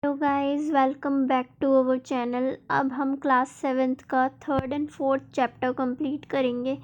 Hello guys, welcome back to our channel. अब हम class 7th का 3rd and 4th chapter complete करेंगे।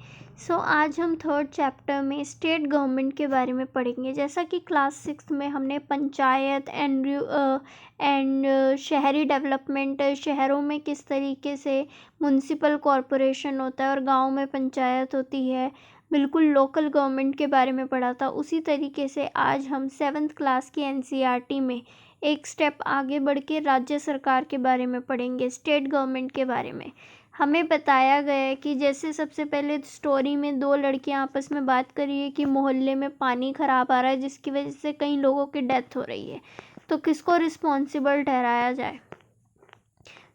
आज हम 3rd चैप्टर में स्टेट गवर्नमेंट के बारे में पढ़ेंगे। जैसा कि क्लास 6 में हमने पंचायत एंड शहरी डेवलपमेंट, शहरों में किस तरीके से म्युनिसिपल कॉरपोरेशन होता है और गाँव में पंचायत होती है, बिल्कुल लोकल गवर्नमेंट के बारे में पढ़ा था। उसी तरीके से आज हम 7th क्लास की एनसीईआरटी में एक स्टेप आगे बढ़ के राज्य सरकार के बारे में पढ़ेंगे, स्टेट गवर्नमेंट के बारे में। हमें बताया गया है कि जैसे सबसे पहले स्टोरी में दो लड़कियां आपस में बात कर रही है कि मोहल्ले में पानी ख़राब आ रहा है जिसकी वजह से कई लोगों की डेथ हो रही है, तो किसको रिस्पॉन्सिबल ठहराया जाए।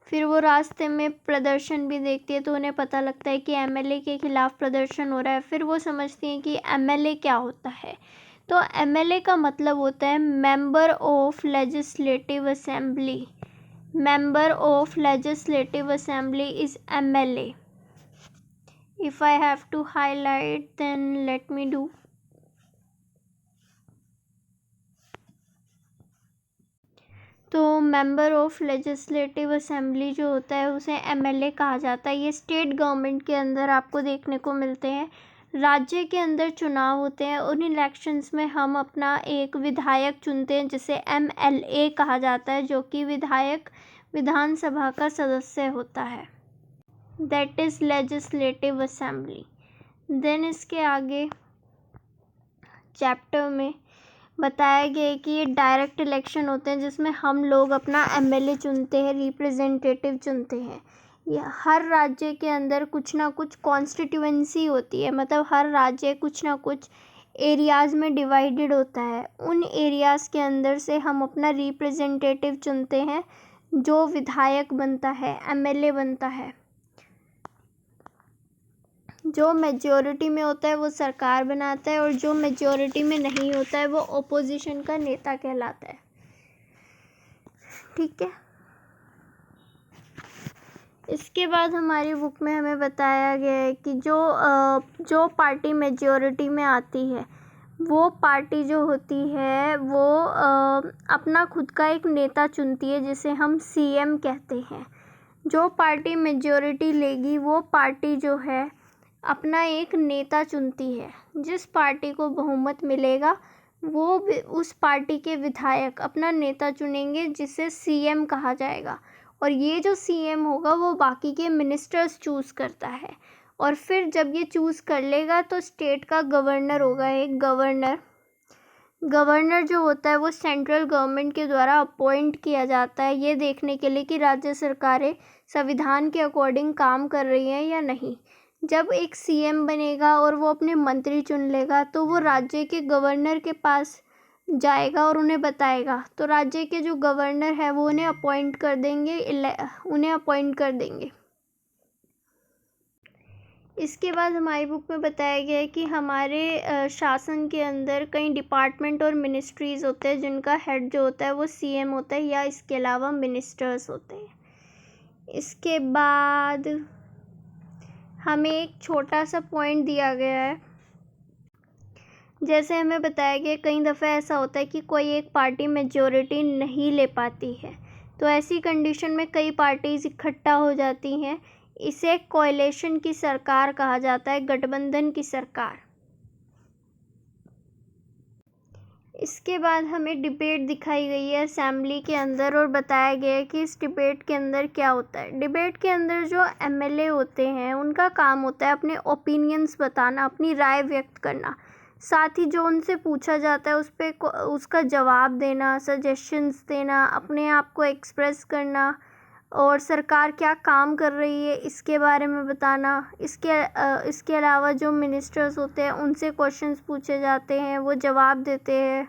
फिर वो रास्ते में प्रदर्शन भी देखती है तो उन्हें पता लगता है कि एमएलए के खिलाफ प्रदर्शन हो रहा है। फिर वो समझती हैं कि एमएलए क्या होता है। तो एमएलए का मतलब होता है member of legislative assembly. Member of legislative assembly is MLA. If I have to highlight then let me do. तो मेंबर ऑफ लेजिस्लेटिव असेंबली जो होता है उसे एमएलए कहा जाता है। ये स्टेट गवर्नमेंट के अंदर आपको देखने को मिलते हैं। राज्य के अंदर चुनाव होते हैं, उन इलेक्शंस में हम अपना एक विधायक चुनते हैं जिसे एमएलए कहा जाता है, जो कि विधायक विधानसभा का सदस्य होता है, that is legislative assembly. Then इसके आगे चैप्टर में बताया गया है कि ये डायरेक्ट इलेक्शन होते हैं जिसमें हम लोग अपना एमएलए चुनते हैं, रिप्रेजेंटेटिव चुनते हैं। हर राज्य के अंदर कुछ ना कुछ कॉन्स्टिट्यूएंसी होती है, मतलब हर राज्य कुछ ना कुछ एरियाज़ में डिवाइडेड होता है। उन एरियाज़ के अंदर से हम अपना रिप्रेजेंटेटिव चुनते हैं जो विधायक बनता है, एमएलए बनता है। जो मेजॉरिटी में होता है वो सरकार बनाता है और जो मेजॉरिटी में नहीं होता है वो ओपोजिशन का नेता कहलाता है। ठीक है। इसके बाद हमारी बुक में हमें बताया गया है कि जो पार्टी मेजॉरिटी में आती है वो पार्टी जो होती है वो अपना खुद का एक नेता चुनती है जिसे हम सीएम कहते हैं। जो पार्टी मेजॉरिटी लेगी वो पार्टी जो है अपना एक नेता चुनती है। जिस पार्टी को बहुमत मिलेगा वो उस पार्टी के विधायक अपना नेता चुनेंगे जिसे सीएम कहा जाएगा, और ये जो सीएम होगा वो बाकी के मिनिस्टर्स चूज़ करता है। और फिर जब ये चूज़ कर लेगा तो स्टेट का गवर्नर होगा, एक गवर्नर जो होता है वो सेंट्रल गवर्नमेंट के द्वारा अपॉइंट किया जाता है, ये देखने के लिए कि राज्य सरकारें संविधान के अकॉर्डिंग काम कर रही हैं या नहीं। जब एक सीएम बनेगा और वो अपने मंत्री चुन लेगा तो वो राज्य के गवर्नर के पास जाएगा और उन्हें बताएगा, तो राज्य के जो गवर्नर है वो उन्हें अपॉइंट कर देंगे। इसके बाद हमारी बुक में बताया गया है कि हमारे शासन के अंदर कई डिपार्टमेंट और मिनिस्ट्रीज़ होते हैं जिनका हेड जो होता है वो सीएम होता है या इसके अलावा मिनिस्टर्स होते हैं। इसके बाद हमें एक छोटा सा पॉइंट दिया गया है। जैसे हमें बताया गया कई दफ़ा ऐसा होता है कि कोई एक पार्टी मेजॉरिटी नहीं ले पाती है, तो ऐसी कंडीशन में कई पार्टीज़ इकट्ठा हो जाती हैं। इसे कोएलिशन की सरकार कहा जाता है, गठबंधन की सरकार। इसके बाद हमें डिबेट दिखाई गई है असेंबली के अंदर और बताया गया है कि इस डिबेट के अंदर क्या होता है। डिबेट के अंदर जो एमएलए होते हैं उनका काम होता है अपने ओपिनियंस बताना, अपनी राय व्यक्त करना, साथ ही जो उनसे पूछा जाता है उस पर उसका जवाब देना, सजेशंस देना, अपने आप को एक्सप्रेस करना और सरकार क्या काम कर रही है इसके बारे में बताना। इसके अलावा जो मिनिस्टर्स होते हैं उनसे क्वेश्चंस पूछे जाते हैं, वो जवाब देते हैं।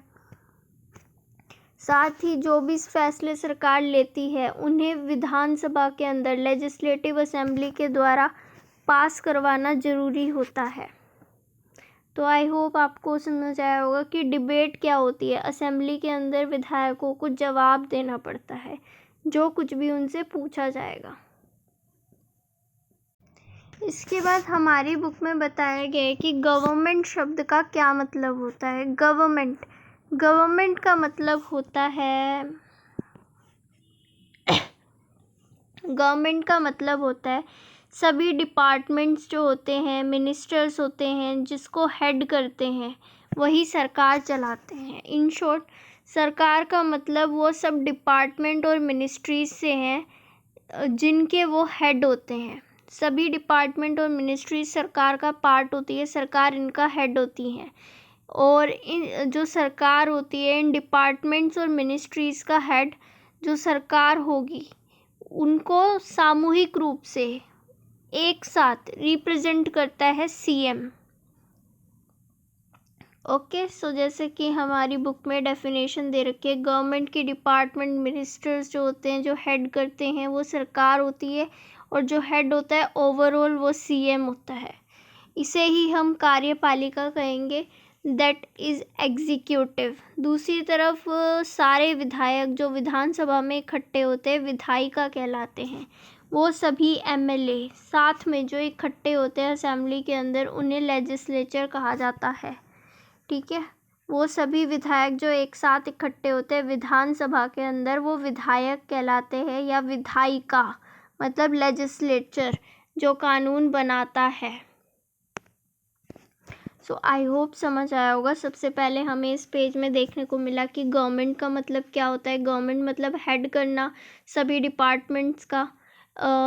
साथ ही जो भी फैसले सरकार लेती है उन्हें विधानसभा के अंदर लेजिस्लेटिव असेंबली के द्वारा पास करवाना ज़रूरी होता है। तो आई होप आपको समझ आया होगा कि डिबेट क्या होती है। असेंबली के अंदर विधायकों को जवाब देना पड़ता है जो कुछ भी उनसे पूछा जाएगा। इसके बाद हमारी बुक में बताया गया है कि गवर्नमेंट शब्द का क्या मतलब होता है। गवर्नमेंट का मतलब होता है गवर्नमेंट का मतलब होता है सभी डिपार्टमेंट्स जो होते हैं, मिनिस्टर्स होते हैं, जिसको हेड करते हैं वही सरकार चलाते हैं। इन शॉर्ट सरकार का मतलब वो सब डिपार्टमेंट और मिनिस्ट्रीज से हैं जिनके वो हेड होते हैं। सभी डिपार्टमेंट और मिनिस्ट्रीज सरकार का पार्ट होती है, सरकार इनका हेड होती है। और इन जो सरकार होती है, इन डिपार्टमेंट्स और मिनिस्ट्रीज का हेड जो सरकार होगी उनको सामूहिक रूप से एक साथ रिप्रेजेंट करता है सीएम। ओके, सो जैसे कि हमारी बुक में डेफिनेशन दे रखी है, गवर्नमेंट की डिपार्टमेंट मिनिस्टर्स जो होते हैं, जो हेड करते हैं, वो सरकार होती है और जो हेड होता है ओवरऑल वो सीएम होता है। इसे ही हम कार्यपालिका कहेंगे, दैट इज़ एग्जीक्यूटिव। दूसरी तरफ सारे विधायक जो विधानसभा में इकट्ठे होते हैं विधायिका कहलाते हैं। वो सभी एमएलए साथ में जो इकट्ठे होते हैं असेंबली के अंदर उन्हें लेजिस्लेचर कहा जाता है। ठीक है, वो सभी विधायक जो एक साथ इकट्ठे होते हैं विधानसभा के अंदर वो विधायक कहलाते हैं, या विधायिका मतलब लेजिस्लेचर जो कानून बनाता है। सो आई होप समझ आया होगा। सबसे पहले हमें इस पेज में देखने को मिला कि गवर्नमेंट का मतलब क्या होता है। गवर्नमेंट मतलब हेड करना सभी डिपार्टमेंट्स का।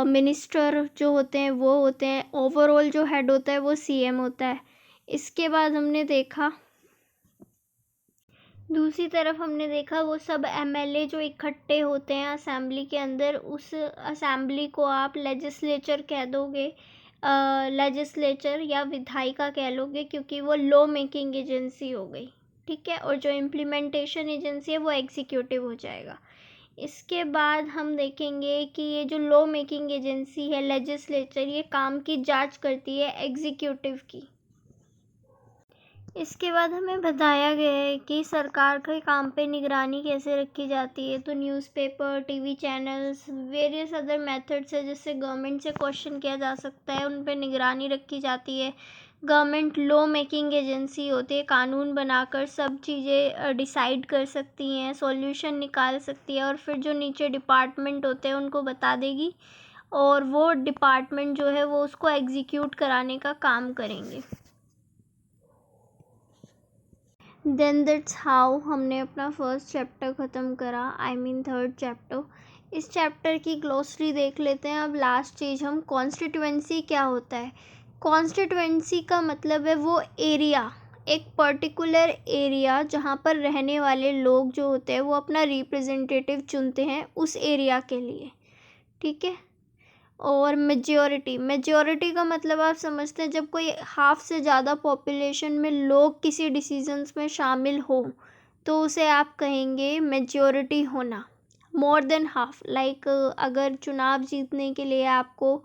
मिनिस्टर जो होते हैं वो होते हैं, ओवरऑल जो हेड होता है वो सीएम होता है। इसके बाद हमने देखा, दूसरी तरफ हमने देखा वो सब एमएलए जो इकट्ठे होते हैं असेंबली के अंदर, उस असेंबली को आप लेजिस्लेचर कह दोगे, लेजिस्लेचर या विधायिका कह लोगे, क्योंकि वो लॉ मेकिंग एजेंसी हो गई। ठीक है, और जो इम्प्लीमेंटेशन एजेंसी है वो एग्जीक्यूटिव हो जाएगा। इसके बाद हम देखेंगे कि ये जो लॉ मेकिंग एजेंसी है लेजिस्लेचर, ये काम की जांच करती है एग्जीक्यूटिव की। इसके बाद हमें बताया गया है कि सरकार के काम पे निगरानी कैसे रखी जाती है। तो newspaper, TV channels, various other methods है जिससे गवर्नमेंट से क्वेश्चन किया जा सकता है, उन पे निगरानी रखी जाती है। गवर्नमेंट लॉ मेकिंग एजेंसी होती है, कानून बनाकर सब चीज़ें डिसाइड कर सकती हैं, सॉल्यूशन निकाल सकती है, और फिर जो नीचे डिपार्टमेंट होते हैं उनको बता देगी और वो डिपार्टमेंट जो है वो उसको एग्जीक्यूट कराने का काम करेंगे। देन दैट्स हाउ हमने अपना फर्स्ट चैप्टर ख़त्म करा, आई मीन थर्ड चैप्टर। इस चैप्टर की ग्लोसरी देख लेते हैं। अब लास्ट चीज़ हम कॉन्स्टिट्यूएंसी क्या होता है। कॉन्स्टिट्यूएंसी का मतलब है वो एरिया, एक पर्टिकुलर एरिया जहाँ पर रहने वाले लोग जो होते हैं वो अपना रिप्रेजेंटेटिव चुनते हैं उस एरिया के लिए। ठीक है, और मेजॉरिटी का मतलब आप समझते हैं जब कोई हाफ से ज़्यादा पॉपुलेशन में लोग किसी डिसीजंस में शामिल हो तो उसे आप कहेंगे मेजॉरिटी होना। मोर देन हाफ, लाइक अगर चुनाव जीतने के लिए आपको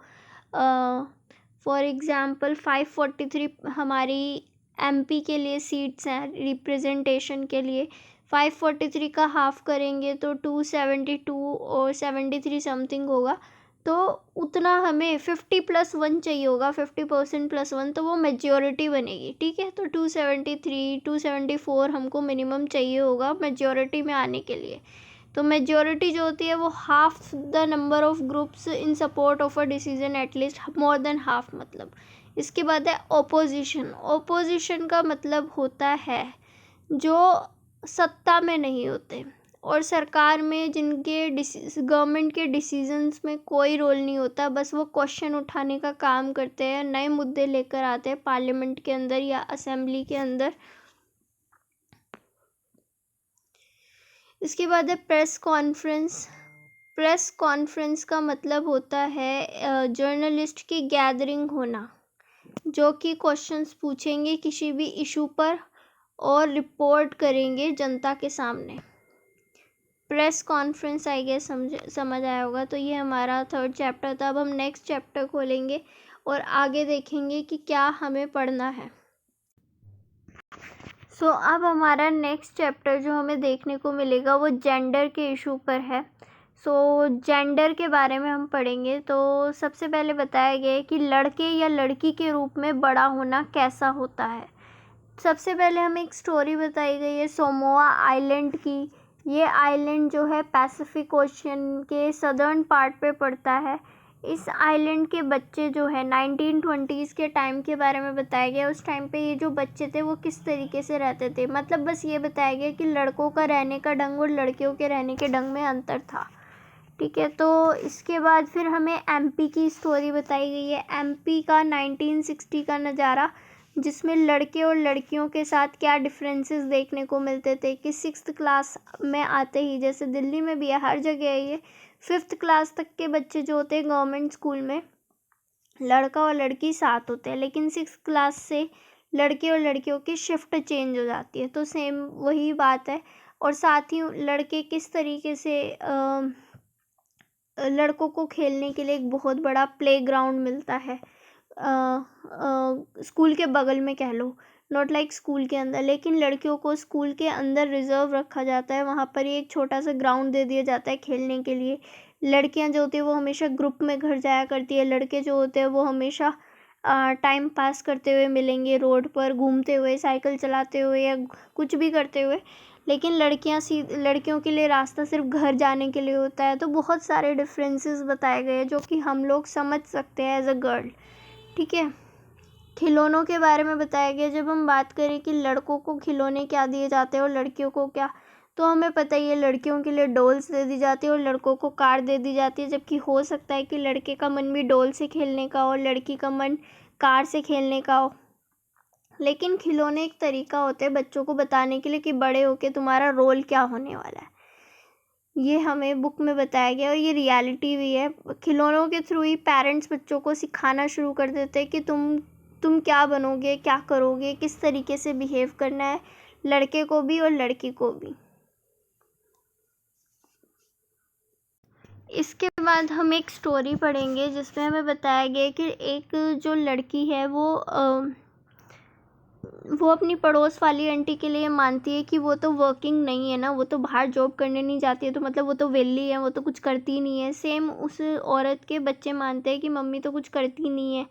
फॉर एग्ज़ाम्पल 543 हमारी एमपी के लिए सीट्स हैं रिप्रेजेंटेशन के लिए, 543 का हाफ करेंगे तो 272 और 73 समथिंग होगा। तो उतना हमें 50+1 चाहिए होगा, 50% +1, तो वो मेजॉरिटी बनेगी। ठीक है, तो 273 274 हमको मिनिमम चाहिए होगा मेजॉरिटी में आने के लिए। तो मेजॉरिटी जो होती है वो half the number of groups in support of a decision, at least more than half मतलब। इसके बाद है ओपोजिशन। ओपोजिशन का मतलब होता है जो सत्ता में नहीं होते और सरकार में जिनके गवर्नमेंट के डिसीजंस में कोई रोल नहीं होता, बस वो क्वेश्चन उठाने का काम करते हैं, नए मुद्दे लेकर आते हैं पार्लियामेंट के अंदर या असेंबली के अंदर। इसके बाद है प्रेस कॉन्फ्रेंस। प्रेस कॉन्फ्रेंस का मतलब होता है जर्नलिस्ट की गैदरिंग होना जो कि क्वेश्चंस पूछेंगे किसी भी इशू पर और रिपोर्ट करेंगे जनता के सामने। प्रेस कॉन्फ्रेंस आई गेस समझ आया होगा। तो ये हमारा थर्ड चैप्टर था। अब हम नेक्स्ट चैप्टर खोलेंगे और आगे देखेंगे कि क्या हमें पढ़ना है। सो अब हमारा नेक्स्ट चैप्टर जो हमें देखने को मिलेगा वो जेंडर के इशू पर है। सो जेंडर के बारे में हम पढ़ेंगे। तो सबसे पहले बताया गया है कि लड़के या लड़की के रूप में बड़ा होना कैसा होता है। सबसे पहले हमें एक स्टोरी बताई गई है समोआ आइलैंड की, ये आइलैंड जो है पैसिफिक ओशन के सदर्न पार्ट पे पड़ता है। इस आइलैंड के बच्चे जो है 1920s के टाइम के बारे में बताया गया। उस टाइम पे ये जो बच्चे थे वो किस तरीके से रहते थे, मतलब बस ये बताया गया कि लड़कों का रहने का ढंग और लड़कियों के रहने के ढंग में अंतर था। ठीक है, तो इसके बाद फिर हमें एमपी की स्टोरी बताई गई है। एमपी का 1960 का नज़ारा, जिसमें लड़के और लड़कियों के साथ क्या डिफरेंसेस देखने को मिलते थे कि 6th क्लास में आते ही, जैसे दिल्ली में भी है, हर जगह है ये, 5th क्लास तक के बच्चे जो होते हैं गवर्नमेंट स्कूल में लड़का और लड़की साथ होते हैं, लेकिन 6th क्लास से लड़के और लड़कियों की शिफ्ट चेंज हो जाती है। तो सेम वही बात है। और साथ ही लड़के किस तरीके से लड़कों को खेलने के लिए एक बहुत बड़ा प्लेग्राउंड मिलता है स्कूल के बगल में, कह लो, नॉट लाइक स्कूल के अंदर, लेकिन लड़कियों को स्कूल के अंदर रिजर्व रखा जाता है। वहाँ पर ही एक छोटा सा ग्राउंड दे दिया जाता है खेलने के लिए। लड़कियाँ जो होती है वो हमेशा ग्रुप में घर जाया करती है, लड़के जो होते हैं वो हमेशा टाइम पास करते हुए मिलेंगे, रोड पर घूमते हुए, साइकिल चलाते हुए या कुछ भी करते हुए। लेकिन लड़कियों के लिए रास्ता सिर्फ घर जाने के लिए होता है। तो बहुत सारे डिफरेंसेस बताए गए हैं जो कि हम लोग समझ सकते हैं एज अ गर्ल। ठीक है, खिलौनों के बारे में बताया गया। जब हम बात करें कि लड़कों को खिलौने क्या दिए जाते हैं और लड़कियों को क्या, तो हमें पता ही है लड़कियों के लिए डॉल्स दे दी जाती है और लड़कों को कार दे दी जाती है। जबकि हो सकता है कि लड़के का मन भी डॉल से खेलने का और लड़की का मन कार से खेलने का हो। लेकिन खिलौने एक तरीका होता है बच्चों को बताने के लिए कि बड़े होके तुम्हारा रोल क्या होने वाला है। ये हमें बुक में बताया गया और ये रियलिटी भी है। खिलौनों के थ्रू ही पेरेंट्स बच्चों को सिखाना शुरू कर देते हैं कि तुम क्या बनोगे, क्या करोगे, किस तरीके से बिहेव करना है, लड़के को भी और लड़की को भी। इसके बाद हम एक स्टोरी पढ़ेंगे जिसमें हमें बताया गया कि एक जो लड़की है वो अपनी पड़ोस वाली आंटी के लिए मानती है कि वो तो वर्किंग नहीं है ना, वो तो बाहर जॉब करने नहीं जाती है, तो मतलब वो तो वेली है, वो तो कुछ करती नहीं है। सेम उस औरत के बच्चे मानते हैं कि मम्मी तो कुछ करती नहीं है।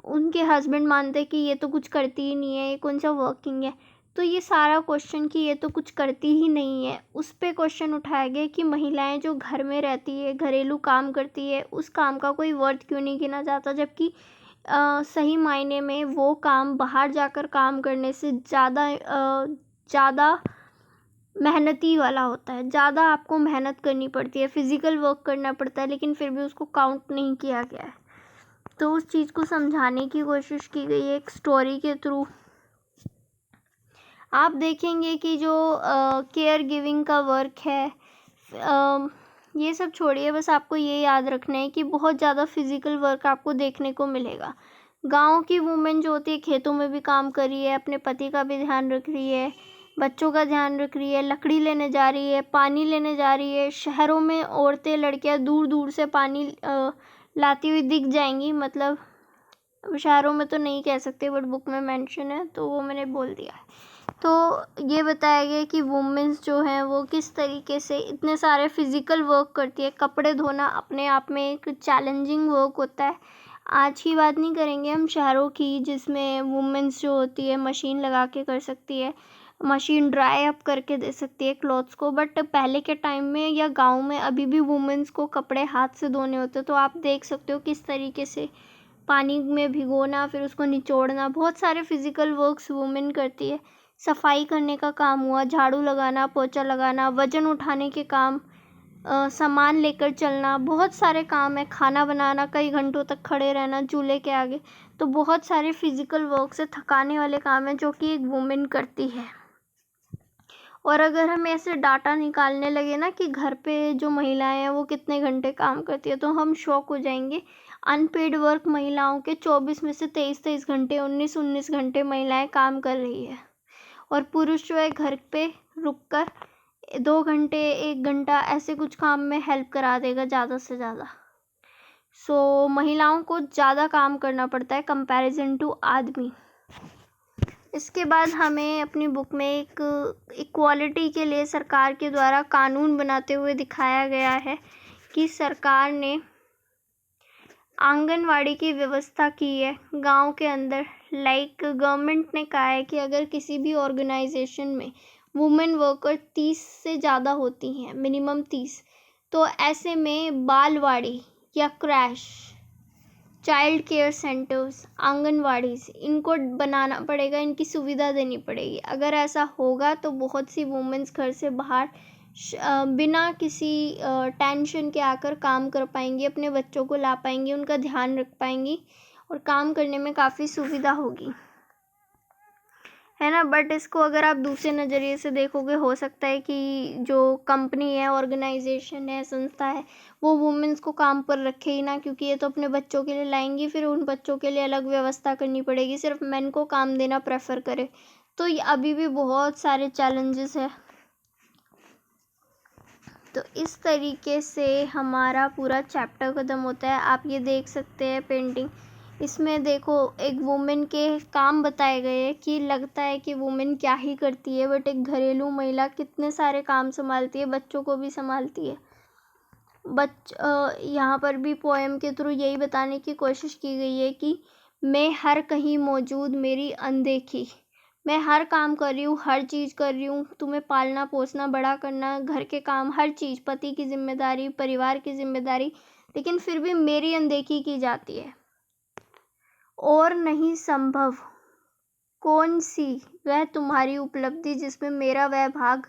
उनके हस्बैंड मानते हैं कि ये तो कुछ करती ही नहीं है, ये कौन सा वर्किंग है। तो ये सारा क्वेश्चन कि ये तो कुछ करती ही नहीं है, उस पर क्वेश्चन उठाया गया कि महिलाएं जो घर में रहती है, घरेलू काम करती है, उस काम का कोई वर्थ क्यों नहीं गिना जाता, जबकि सही मायने में वो काम बाहर जाकर काम करने से ज़्यादा मेहनती वाला होता है। ज़्यादा आपको मेहनत करनी पड़ती है, फिज़िकल वर्क करना पड़ता है, लेकिन फिर भी उसको काउंट नहीं किया गया है। तो उस चीज़ को समझाने की कोशिश की गई है एक स्टोरी के थ्रू। आप देखेंगे कि जो केयर गिविंग का वर्क है, ये सब छोड़िए, बस आपको ये याद रखना है कि बहुत ज़्यादा फिज़िकल वर्क आपको देखने को मिलेगा। गांव की वुमेन जो होती है खेतों में भी काम कर रही है, अपने पति का भी ध्यान रख रही है, बच्चों का ध्यान रख रही है, लकड़ी लेने जा रही है, पानी लेने जा रही है। शहरों में औरतें, लड़कियां दूर दूर से पानी लाती हुई दिख जाएंगी, मतलब शहरों में तो नहीं कह सकते बट बुक में मेंशन है तो वो मैंने बोल दिया है। तो ये बताया गया कि वुमेन्स जो हैं वो किस तरीके से इतने सारे फिज़िकल वर्क करती है। कपड़े धोना अपने आप में एक चैलेंजिंग वर्क होता है। आज की बात नहीं करेंगे हम शहरों की, जिसमें वुमेन्स जो होती है मशीन लगा के कर सकती है, मशीन ड्राई अप करके दे सकती है क्लॉथ्स को। बट पहले के टाइम में या गांव में अभी भी वुमेन्स को कपड़े हाथ से धोने होते, तो आप देख सकते हो किस तरीके से पानी में भिगोना, फिर उसको निचोड़ना, बहुत सारे फिज़िकल वर्क्स वुमेन करती है। सफाई करने का काम हुआ, झाड़ू लगाना, पोछा लगाना, वज़न उठाने के काम, सामान लेकर चलना, बहुत सारे काम है, खाना बनाना, कई घंटों तक खड़े रहना चूल्हे के आगे। तो बहुत सारे फिज़िकल वर्क से थकाने वाले काम हैं जो कि एक वुमेन करती है। और अगर हम ऐसे डाटा निकालने लगे ना कि घर पे जो महिलाएं हैं वो कितने घंटे काम करती है, तो हम शॉक हो जाएंगे। अनपेड वर्क महिलाओं के 24 में से 23 घंटे, 19 घंटे महिलाएं काम कर रही है। और पुरुष जो है घर पे रुककर 2 घंटे, 1 घंटा ऐसे कुछ काम में हेल्प करा देगा ज़्यादा से ज़्यादा। सो महिलाओं को ज़्यादा काम करना पड़ता है कंपैरिजन टू आदमी। इसके बाद हमें अपनी बुक में एक इक्वालिटी के लिए सरकार के द्वारा कानून बनाते हुए दिखाया गया है कि सरकार ने आंगनवाड़ी की व्यवस्था की है गांव के अंदर। लाइक गवर्नमेंट ने कहा है कि अगर किसी भी ऑर्गेनाइजेशन में वुमेन वर्कर 30 से ज़्यादा होती हैं, मिनिमम 30। तो ऐसे में बालवाड़ी या क्रैश, चाइल्ड केयर सेंटर्स, आंगनवाड़ीज़, इनको बनाना पड़ेगा, इनकी सुविधा देनी पड़ेगी। अगर ऐसा होगा तो बहुत सी वुमेन्स घर से बाहर बिना किसी टेंशन के आकर काम कर पाएंगी, अपने बच्चों को ला पाएंगी, उनका ध्यान रख पाएंगी और काम करने में काफ़ी सुविधा होगी, है ना। बट इसको अगर आप दूसरे नज़रिए से देखोगे, हो सकता है कि जो कंपनी है, ऑर्गेनाइजेशन है, संस्था है, वो वुमेन्स को काम पर रखे ही ना, क्योंकि ये तो अपने बच्चों के लिए लाएंगी, फिर उन बच्चों के लिए अलग व्यवस्था करनी पड़ेगी, सिर्फ मेन को काम देना प्रेफर करे। तो ये अभी भी बहुत सारे चैलेंजेस है। तो इस तरीके से हमारा पूरा चैप्टर ख़त्म होता है। आप ये देख सकते हैं पेंटिंग, इसमें देखो एक वुमेन के काम बताए गए हैं कि लगता है कि वुमेन क्या ही करती है, बट एक घरेलू महिला कितने सारे काम संभालती है, बच्चों को भी संभालती है। यहाँ पर भी पोएम के थ्रू यही बताने की कोशिश की गई है कि मैं हर कहीं मौजूद, मेरी अनदेखी, मैं हर काम कर रही हूँ, हर चीज़ कर रही हूँ, तुम्हें पालना पोसना, बड़ा करना, घर के काम, हर चीज़, पति की जिम्मेदारी, परिवार की जिम्मेदारी, लेकिन फिर भी मेरी अनदेखी की जाती है। और नहीं संभव कौन सी वह तुम्हारी उपलब्धि जिसमें मेरा वह भाग,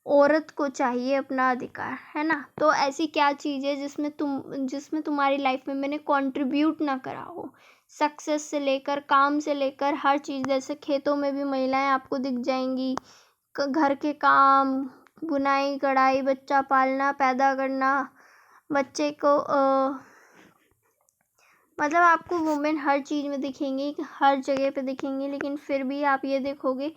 औरत को चाहिए अपना अधिकार, है ना। तो ऐसी क्या चीज़ है जिसमें तुम्हारी लाइफ में मैंने कंट्रीब्यूट ना करा हो, सक्सेस से लेकर, काम से लेकर, हर चीज़। जैसे खेतों में भी महिलाएं आपको दिख जाएंगी, घर के काम, बुनाई कढ़ाई, बच्चा पालना, पैदा करना, बच्चे को मतलब आपको वुमेन हर चीज़ में दिखेंगी, हर जगह पे दिखेंगी, लेकिन फिर भी आप ये देखोगे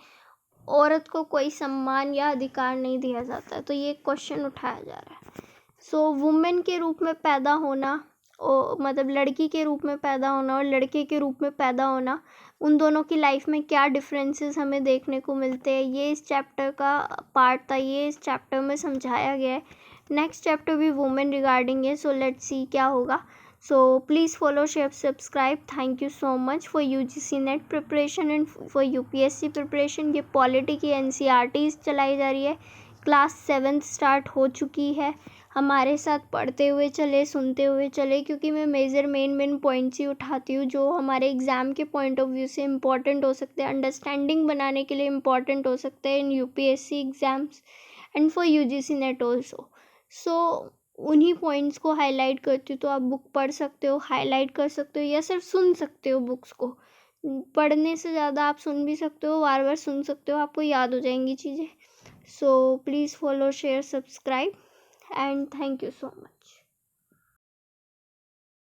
औरत को कोई सम्मान या अधिकार नहीं दिया जाता। तो ये क्वेश्चन उठाया जा रहा है। सो वुमेन के रूप में पैदा होना, मतलब लड़की के रूप में पैदा होना और लड़के के रूप में पैदा होना, उन दोनों की लाइफ में क्या डिफरेंसेस हमें देखने को मिलते हैं, ये इस चैप्टर का पार्ट था, ये इस चैप्टर में समझाया गया है। नेक्स्ट चैप्टर भी वुमेन रिगार्डिंग है, सो लेट्स सी क्या होगा। So please follow, share, subscribe. Thank you so much for UGC net preparation and for UPSC preparation. ये पॉलिटी की NCERTs चलाई जा रही है, क्लास 7 स्टार्ट हो चुकी है। हमारे साथ पढ़ते हुए चले, सुनते हुए चले, क्योंकि मैं मेजर मेन पॉइंट्स ही उठाती हूँ जो हमारे एग्ज़ाम के पॉइंट ऑफ व्यू से इम्पॉर्टेंट हो सकते हैं, अंडरस्टैंडिंग बनाने के लिए इम्पॉर्टेंट हो सकते हैं in UPSC exams and for UGC net also. So उन्हीं पॉइंट्स को हाईलाइट करती हूँ। तो आप बुक पढ़ सकते हो, हाईलाइट कर सकते हो, या सिर्फ सुन सकते हो बुक्स को। पढ़ने से ज़्यादा आप सुन भी सकते हो, बार बार सुन सकते हो, आपको याद हो जाएंगी चीज़ें। So please follow, share, subscribe and thank you so much.